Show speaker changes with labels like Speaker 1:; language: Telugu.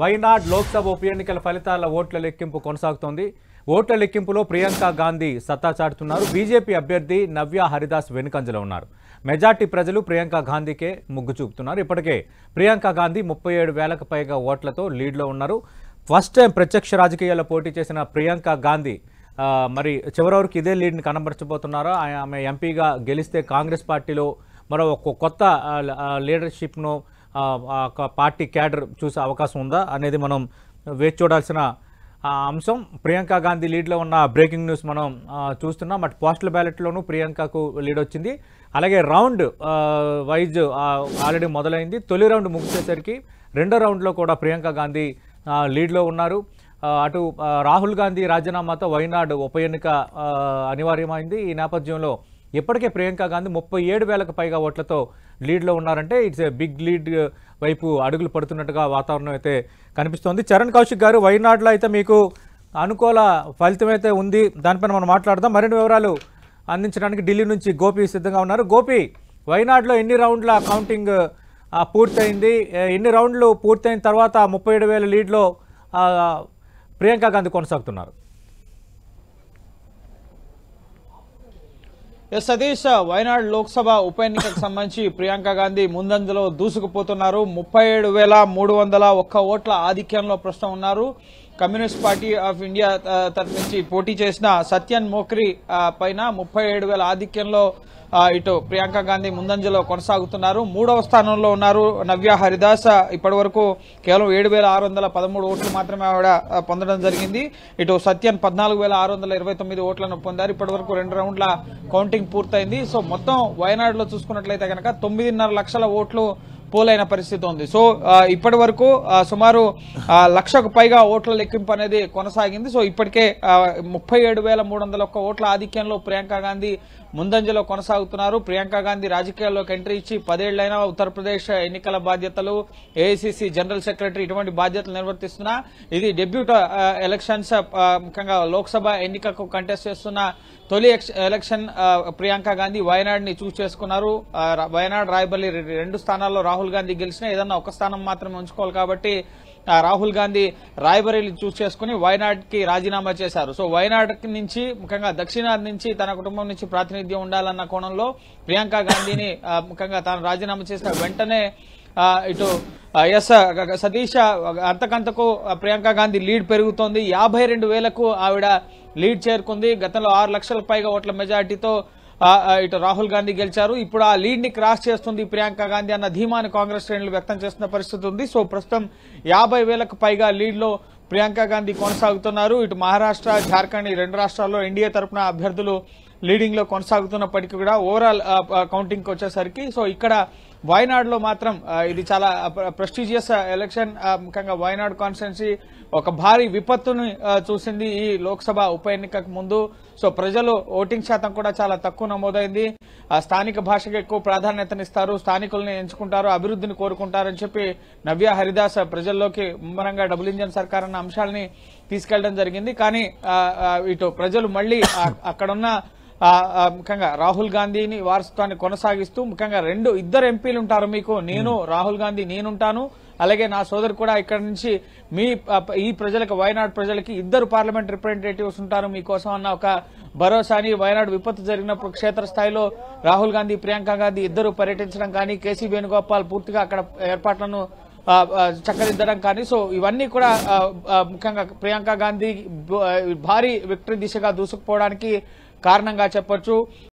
Speaker 1: వైనాడ్ లోక్సభ ఉప ఎన్నికల ఫలితాల ఓట్ల లెక్కింపు కొనసాగుతోంది. ఓట్ల లెక్కింపులో ప్రియాంక గాంధీ సత్తా చాటుతున్నారు. బీజేపీ అభ్యర్థి నవ్య హరిదాస్ వెనుకంజలో ఉన్నారు. మెజార్టీ ప్రజలు ప్రియాంక గాంధీకే మొగ్గు చూపుతున్నారు. ఇప్పటికే ప్రియాంక గాంధీ 37,000కు పైగా ఓట్లతో లీడ్లో ఉన్నారు. ఫస్ట్ టైం ప్రత్యక్ష రాజకీయాల్లో పోటీ చేసిన ప్రియాంక గాంధీ మరి చివరి వరకు ఇదే లీడ్ని కనబరచబోతున్నారా? ఆమె ఎంపీగా గెలిస్తే కాంగ్రెస్ పార్టీలో మరో కొత్త లీడర్షిప్ను పార్టీ క్యాడర్ చూసే అవకాశం ఉందా అనేది మనం వేచి చూడాల్సిన అంశం. ప్రియాంక గాంధీ లీడ్లో ఉన్న బ్రేకింగ్ న్యూస్ మనం చూస్తున్నాం. బట్ పోస్టల్ బ్యాలెట్లోనూ ప్రియాంకకు లీడ్ వచ్చింది. అలాగే రౌండ్ వైజ్ ఆల్రెడీ మొదలైంది. తొలి రౌండ్ ముగిసేసరికి రెండో రౌండ్లో కూడా ప్రియాంక గాంధీ లీడ్లో ఉన్నారు. అటు రాహుల్ గాంధీ రాజీనామాతో వైనాడ్ ఉప ఎన్నిక అనివార్యమైంది. ఈ నేపథ్యంలో ఇప్పటికే ప్రియాంక గాంధీ 37,000కు పైగా ఓట్లతో లీడ్లో ఉన్నారంటే ఇట్స్ ఏ బిగ్ లీడ్ వైపు అడుగులు పడుతున్నట్టుగా వాతావరణం అయితే కనిపిస్తోంది. చరణ్ కౌశిక్ గారు, వైనాడ్లో అయితే మీకు అనుకూల ఫలితం అయితే ఉంది. దానిపైన మనం మాట్లాడదాం. మరిన్ని వివరాలు అందించడానికి ఢిల్లీ నుంచి గోపి సిద్ధంగా ఉన్నారు. గోపి, వైనాడ్లో ఎన్ని రౌండ్ల కౌంటింగ్ పూర్తయింది? ఎన్ని రౌండ్లు పూర్తయిన తర్వాత 37,000 లీడ్లో ప్రియాంక గాంధీ కొనసాగుతున్నారు?
Speaker 2: సతీష్, వైనాడ్ లోక్సభ ఉప ఎన్నికకు సంబంధించి ప్రియాంక గాంధీ ముందంజలో దూసుకుపోతున్నారు. 37,301 ఓట్ల ఆధిక్యంలో ప్రస్తుతం ఉన్నారు. కమ్యూనిస్ట్ పార్టీ ఆఫ్ ఇండియా తరఫు నుంచి పోటీ చేసిన సత్యన్ మోక్రీ పైన 37,000 ఆధిక్యంలో ఇటు ప్రియాంక గాంధీ ముందంజలో కొనసాగుతున్నారు. మూడవ స్థానంలో ఉన్నారు నవ్య హరిదాస్. ఇప్పటి వరకు కేవలం 7,613 ఓట్లు మాత్రమే ఆవిడ పొందడం జరిగింది. ఇటు సత్యన్ 14,629 ఓట్లను పొందారు. ఇప్పటి వరకు 2 రౌండ్ల కౌంటింగ్ పూర్తయింది. సో మొత్తం వైనాడ్ లో చూసుకున్నట్లయితే కనుక 9.5 లక్షల ఓట్లు పోలైన పరిస్థితి ఉంది. సో ఇప్పటి వరకు సుమారు 1,00,000కు పైగా ఓట్ల లెక్కింపు అనేది కొనసాగింది. సో ఇప్పటికే 37,301 ఓట్ల ఆధిక్యంలో ప్రియాంక గాంధీ ముందంజలో కొనసాగుతున్నారు. ప్రియాంక గాంధీ రాజకీయాల్లోకి ఎంట్రీ ఇచ్చి 10 ఏళ్లైనా ఉత్తరప్రదేశ్ ఎన్నికల బాధ్యతలు, ఏఐసిసి జనరల్ సెక్రటరీ ఇటువంటి బాధ్యతలు నిర్వర్తిస్తున్నా ఇది డెబ్యూట్ ఎలక్షన్స్, ముఖ్యంగా లోక్సభ ఎన్నికకు కంటెస్ట్ చేస్తున్న తొలి ఎలక్షన్. ప్రియాంక గాంధీ వైనాడ్ ని చూస్ చేసుకున్నారు. వైనాడ్, రాయ్బరేలీ 2 స్థానాల్లో రాహుల్ గాంధీ గెలిచినా ఏదన్నా ఒక స్థానం మాత్రమే ఉంచుకోవాలి కాబట్టి రాహుల్ గాంధీ రాయ్బరేలీ చూస్ చేసుకుని వైనాడ్ కి రాజీనామా చేశారు. సో వైనాడ్ నుంచి, ముఖ్యంగా దక్షిణాది నుంచి తన కుటుంబం నుంచి ప్రాతినిధ్యం ఉండాలన్న కోణంలో ప్రియాంక గాంధీని ముఖ్యంగా తాను రాజీనామా చేసిన వెంటనే ఇటు సతీష్ అంతకంతకు ప్రియాంక గాంధీ లీడ్ పెరుగుతోంది. 52,000కు ఆవిడ లీడ్ చేరుకుంది. గతంలో 6 లక్షలకు పైగా ఓట్ల మెజార్టీతో ఇటు రాహుల్ గాంధీ గెలిచారు. ఇప్పుడు ఆ లీడ్ ని క్రాస్ చేస్తుంది ప్రియాంక గాంధీ అన్న ధీమాని కాంగ్రెస్ శ్రేణులు వ్యక్తం చేస్తున్న పరిస్థితి ఉంది. సో ప్రస్తుతం 50,000కు పైగా లీడ్ లో ప్రియాంక గాంధీ కొనసాగుతున్నారు. ఇటు మహారాష్ట్ర, జార్ఖండ్ ఈ 2 రాష్ట్రాల్లో ఎన్డీఏ తరఫున అభ్యర్థులు లీడింగ్ లో కొనసాగుతున్నప్పటికీ కూడా ఓవరాల్ కౌంటింగ్ వచ్చేసరికి సో ఇక్కడ వైనాడ్ లో మాత్రం ఇది చాలా ప్రెస్టీజియస్ ఎలక్షన్. ముఖ్యంగా వైనాడ్ కాన్స్టిట్యున్సీ ఒక భారీ విపత్తుని చూసింది ఈ లోక్సభ ఉప ఎన్నికకు ముందు. సో ప్రజలు ఓటింగ్ శాతం కూడా చాలా తక్కువ నమోదైంది. స్థానిక భాషకు ఎక్కువ ప్రాధాన్యతనిస్తారు, స్థానికుల్ని ఎంచుకుంటారు, అభివృద్ధిని కోరుకుంటారని చెప్పి నవ్య హరిదాస్ ప్రజల్లోకి ముమ్మరంగా డబుల్ ఇంజన్ సర్కార్ అన్న అంశాలని తీసుకెళ్లడం జరిగింది. కానీ ఇటు ప్రజలు మళ్లీ అక్కడున్న ముఖ్యంగా రాహుల్ గాంధీని వారసత్వాన్ని కొనసాగిస్తూ, ముఖ్యంగా ఇద్దరు ఎంపీలు ఉంటారు మీకు, నేను రాహుల్ గాంధీ నేనుంటాను, అలాగే నా సోదరు కూడా ఇక్కడ నుంచి ఈ ప్రజలకు, వైనాడ్ ప్రజలకి 2 పార్లమెంట్ రిప్రజెంటేటివ్స్ ఉంటారు మీకోసం అన్న ఒక భరోసాని వైనాడ్ విపత్తు జరిగినప్పుడు క్షేత్రస్థాయిలో రాహుల్ గాంధీ, ప్రియాంక గాంధీ ఇద్దరు పర్యటించడం కానీ, కేసీ వేణుగోపాల్ పూర్తిగా అక్కడ ఏర్పాట్లను చక్కదిద్దడం కానీ, సో ఇవన్నీ కూడా ముఖ్యంగా ప్రియాంక గాంధీ భారీ విక్టరీ దిశగా దూసుకుపోవడానికి కారణంగా చెప్పొచ్చు.